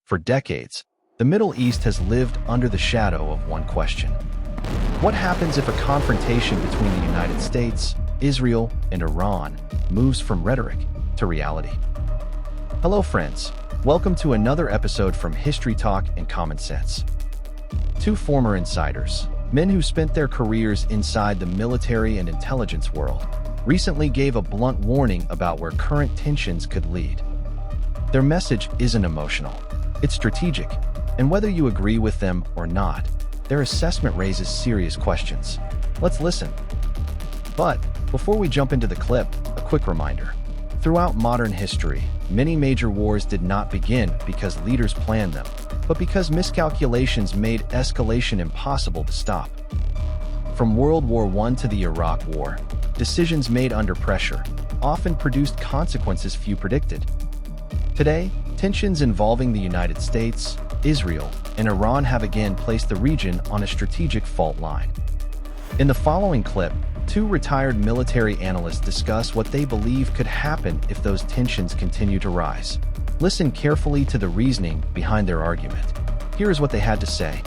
For decades, the Middle East has lived under the shadow of one question. What happens if a confrontation between the United States, Israel, and Iran moves from rhetoric to reality? Hello friends, welcome to another episode from History Talk and Common Sense. Two former insiders, men who spent their careers inside the military and intelligence world, recently gave a blunt warning about where current tensions could lead. Their message isn't emotional, it's strategic, and whether you agree with them or not, their assessment raises serious questions. Let's listen. But before we jump into the clip, a quick reminder. Throughout modern history, many major wars did not begin because leaders planned them, but because miscalculations made escalation impossible to stop. From World War I to the Iraq War, decisions made under pressure often produced consequences few predicted. Today, tensions involving the United States, Israel, and Iran have again placed the region on a strategic fault line. In the following clip, two retired military analysts discuss what they believe could happen if those tensions continue to rise. Listen carefully to the reasoning behind their argument. Here is what they had to say.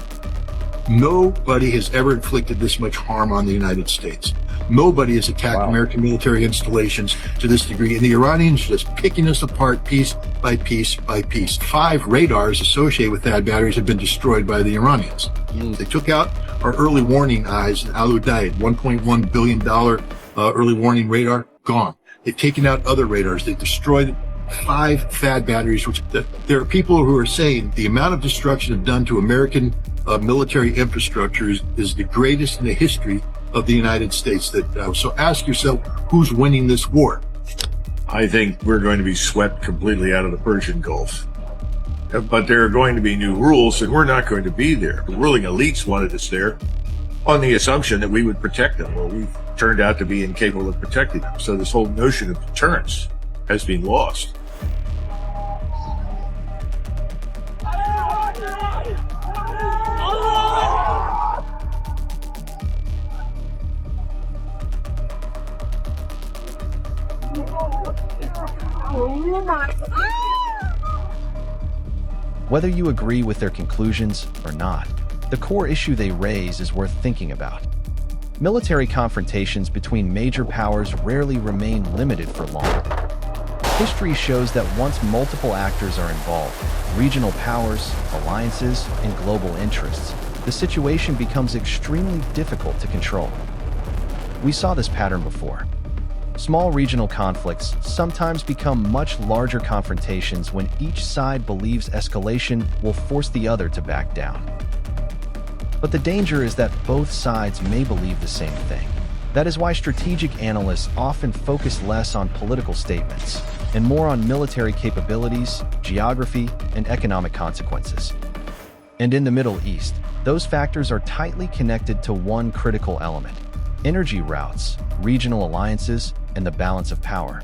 Nobody has ever inflicted this much harm on the United States. Nobody has attacked American military installations to this degree, and the Iranians are just picking us apart piece by piece by piece. 5 radars associated with THAAD batteries have been destroyed by the Iranians. They took out our early warning eyes in Al Udeid, $1.1 billion early warning radar, gone. They've taken out other radars. They've destroyed 5 THAAD batteries, which there are people who are saying the amount of destruction done to American military infrastructure is the greatest in the history of the United States. So ask yourself, who's winning this war? I think we're going to be swept completely out of the Persian Gulf. But there are going to be new rules, and we're not going to be there. The ruling elites wanted us there on the assumption that we would protect them. Well, we've turned out to be incapable of protecting them. So this whole notion of deterrence has been lost. Whether you agree with their conclusions or not, the core issue they raise is worth thinking about. Military confrontations between major powers rarely remain limited for long. History shows that once multiple actors are involved, regional powers, alliances, and global interests, the situation becomes extremely difficult to control. We saw this pattern before. Small regional conflicts sometimes become much larger confrontations when each side believes escalation will force the other to back down. But the danger is that both sides may believe the same thing. That is why strategic analysts often focus less on political statements and more on military capabilities, geography, and economic consequences. And in the Middle East, those factors are tightly connected to one critical element: energy routes, regional alliances, and the balance of power.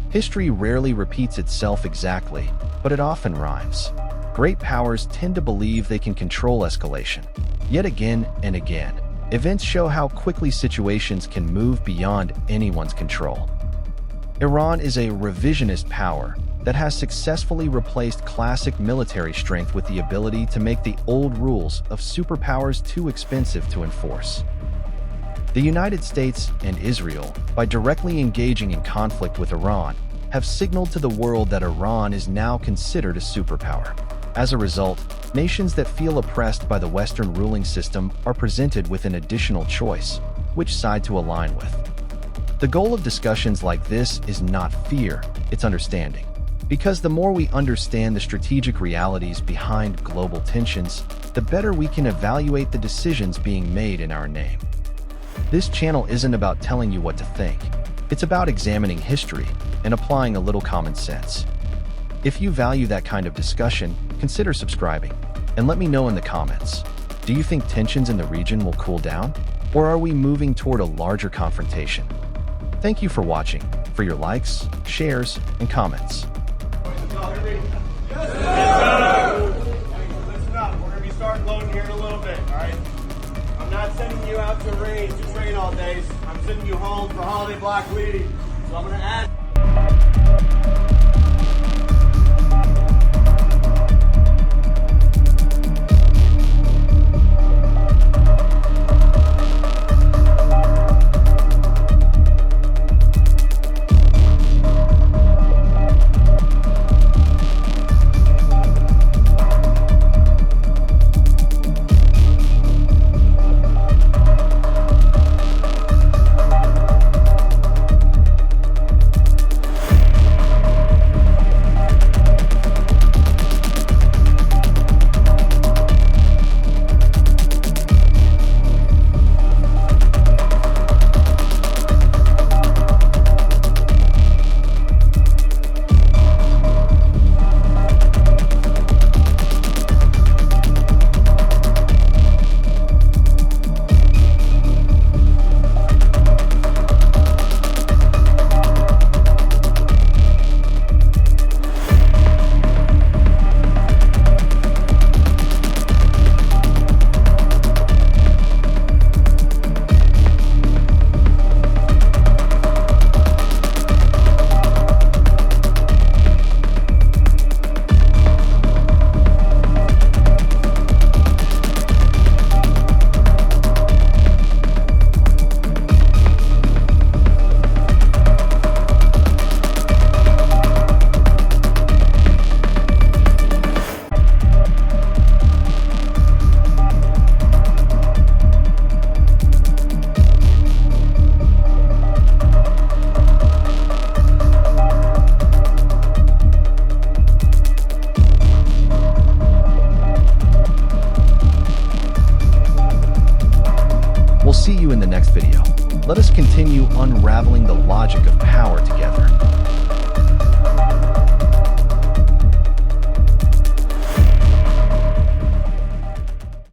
History rarely repeats itself exactly, but it often rhymes. Great powers tend to believe they can control escalation. Yet again and again, events show how quickly situations can move beyond anyone's control. Iran is a revisionist power that has successfully replaced classic military strength with the ability to make the old rules of superpowers too expensive to enforce. The United States and Israel, by directly engaging in conflict with Iran, have signaled to the world that Iran is now considered a superpower. As a result, nations that feel oppressed by the Western ruling system are presented with an additional choice: which side to align with. The goal of discussions like this is not fear, it's understanding. Because the more we understand the strategic realities behind global tensions, the better we can evaluate the decisions being made in our name. This channel isn't about telling you what to think. It's about examining history and applying a little common sense. If you value that kind of discussion, consider subscribing and let me know in the comments. Do you think tensions in the region will cool down? Or are we moving toward a larger confrontation? Thank you for watching. For your likes, shares, and comments. Listen up, we're going to be starting loading here in a little bit, all right? I'm not sending you out to range to train all days. I'm sending you home for holiday block leave. So I'm going to ask unraveling the logic of power